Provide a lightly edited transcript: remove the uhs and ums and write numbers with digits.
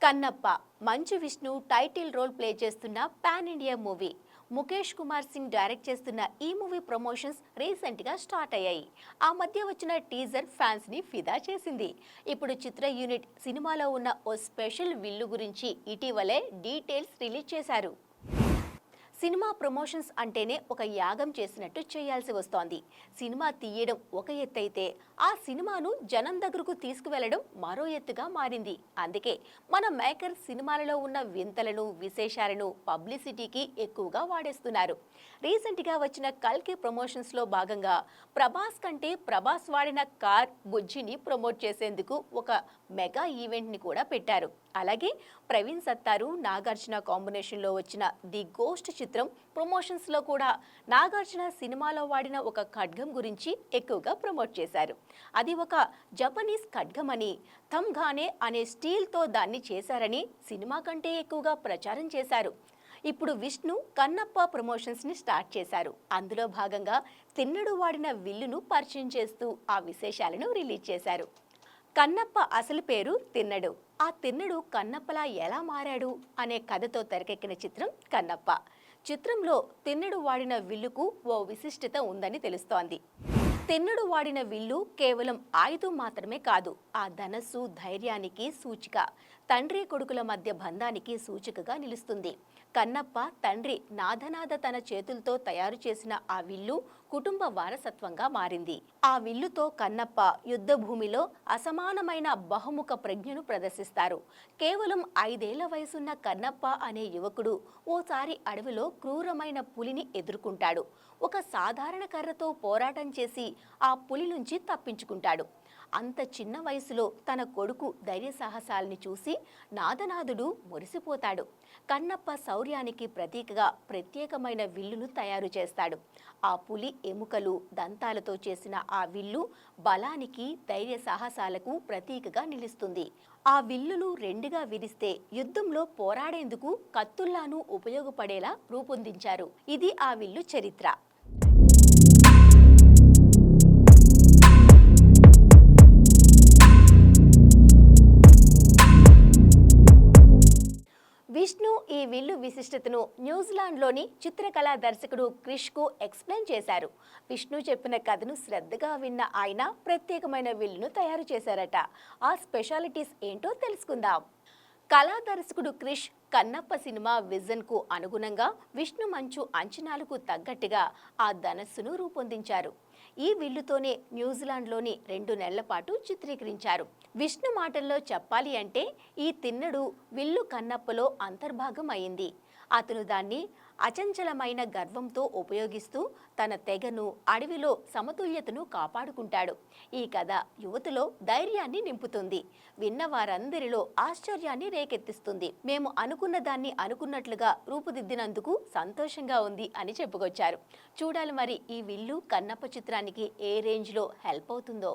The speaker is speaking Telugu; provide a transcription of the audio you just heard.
Kannappa Manchu Vishnu title role play చేస్తున్న pan India movie. Mukesh Kumar Singh direct చేస్తున్న ఈ మూవీ ప్రమోషన్స్ రీసెంట్ గా స్టార్ట్ అయ్యాయి. ఆ మధ్య వచ్చిన టీజర్ ఫ్యాన్స్ ని ఫిదా చేసింది. ఇప్పుడు చిత్ర యూనిట్ సినిమాలో ఉన్న ఓ స్పెషల్ విల్లు గురించి ఇటీవలే డీటెయిల్స్ రిలీజ్ చేశారు. సినిమా ప్రమోషన్స్ అంటేనే ఒక యాగం చేసినట్టు చేయాల్సి వస్తోంది. సినిమా తీయడం ఒక ఎత్తైతే ఆ సినిమాను జనం దగ్గరకు తీసుకువెళ్లడం మరో ఎత్తుగా మారింది. అందుకే మన మేకర్ సినిమాలలో ఉన్న వింతలను, విశేషాలను పబ్లిసిటీకి ఎక్కువగా వాడేస్తున్నారు. రీసెంట్గా వచ్చిన కల్కి ప్రమోషన్స్ లో భాగంగా ప్రభాస్ కంటే ప్రభాస్ వాడిన కార్ బుజ్జిని ప్రమోట్ చేసేందుకు ఒక మెగా ఈవెంట్ ని కూడా పెట్టారు. అలాగే ప్రవీణ్ సత్తారు, నాగార్జున కాంబినేషన్ లో వచ్చిన ది గోస్ట్ చిత్రం ప్రమోషన్స్ లో కూడా నాగార్జున సినిమాలో వాడిన ఒక ఖడ్గం గురించి ఎక్కువగా ప్రమోట్ చేశారు. అది ఒక జపనీస్ ఖడ్గం అని, థమ్గానే అనే స్టీల్ తో దాన్ని చేశారని సినిమా కంటే ఎక్కువగా ప్రచారం చేశారు. ఇప్పుడు విష్ణు కన్నప్ప ప్రమోషన్స్ ని స్టార్ట్ చేశారు. అందులో భాగంగా తిన్నడు వాడిన విల్లును పరిచయం చేస్తూ ఆ విశేషాలను రిలీజ్ చేశారు. కన్నప్ప అసలు పేరు తిన్నడు. ఆ తిన్నడు కన్నప్పలా ఎలా మారాడు అనే కథతో తెరకెక్కిన చిత్రం కన్నప్ప. చిత్రంలో తిన్నడు వాడిన విల్లుకు ఓ విశిష్టత ఉందని తెలుస్తోంది. తిన్నడు వాడిన విల్లు కేవలం ఆయుధం మాత్రమే కాదు, ఆ ధనస్సు ధైర్యానికి సూచిక, తండ్రి కొడుకుల మధ్య బంధానికి సూచికగా నిలుస్తుంది. కన్నప్ప తండ్రి నాథనాథ తన చేతులతో తయారు చేసిన ఆ విల్లు కుటుంబ వారసత్వంగా మారింది. ఆ విల్లుతో కన్నప్ప యుద్ధ భూమిలో అసమానమైన బహుముఖ ప్రజ్ఞను ప్రదర్శిస్తారు. కేవలం 5 ఏళ్ల వయసున్న కన్నప్ప అనే యువకుడు ఓసారి అడవిలో క్రూరమైన పులిని ఎదుర్కొంటాడు. ఒక సాధారణ కర్రతో పోరాటం చేసి ఆ పులి నుంచి తప్పించుకుంటాడు. అంత చిన్న వయసులో తన కొడుకు ధైర్య సాహసాలని చూసి నాథనాథుడు మురిసిపోతాడు. కన్నప్ప శౌర్యానికి ప్రతీకగా ప్రత్యేకమైన విల్లును తయారు చేస్తాడు. ఆ పులి ఎముకలు, దంతాలతో చేసిన ఆ విల్లు బలానికి, ధైర్య సాహసాలకు ప్రతీకగా నిలుస్తుంది. ఆ విల్లును రెండుగా విరిస్తే యుద్ధంలో పోరాడేందుకు కత్తుల్లాను ఉపయోగపడేలా రూపొందించారు. ఇది ఆ విల్లు చరిత్ర. విష్ణు ఈ విల్లు విశిష్టతను న్యూజిలాండ్లోని చిత్రకళా దర్శకుడు క్రిష్కు ఎక్స్ప్లెయిన్ చేశారు. విష్ణు చెప్పిన కథను శ్రద్ధగా విన్న ఆయన ప్రత్యేకమైన విల్లును తయారు చేశారట. ఆ స్పెషాలిటీస్ ఏంటో తెలుసుకుందాం. కళా దర్శకుడు క్రిష్ కన్నప్ప సినిమా విజన్కు అనుగుణంగా విష్ణు మంచు అంచనాలకు తగ్గట్టుగా ఆ ధనస్సును రూపొందించారు. ఈ విల్లుతోనే న్యూజిలాండ్లోని 2 నెలల పాటు చిత్రీకరించారు. విష్ణు మాటల్లో చెప్పాలి అంటే ఈ తిన్నడు విల్లు కన్నప్పలో అంతర్భాగం అయింది. అతను దాన్ని అచంచలమైన గర్వంతో ఉపయోగిస్తూ తన తెగను, అడవిలో సమతుల్యతను కాపాడుకుంటాడు. ఈ కథ యువతలో ధైర్యాన్ని నింపుతుంది. విన్న వారందరిలో ఆశ్చర్యాన్ని రేకెత్తిస్తుంది. మేము అనుకున్న దాన్ని అనుకున్నట్లుగా రూపుదిద్దినందుకు సంతోషంగా ఉంది అని చెప్పుకొచ్చారు. చూడాలి మరి ఈ విల్లు కన్నప్ప చిత్రానికి ఏ రేంజ్లో హెల్ప్ అవుతుందో.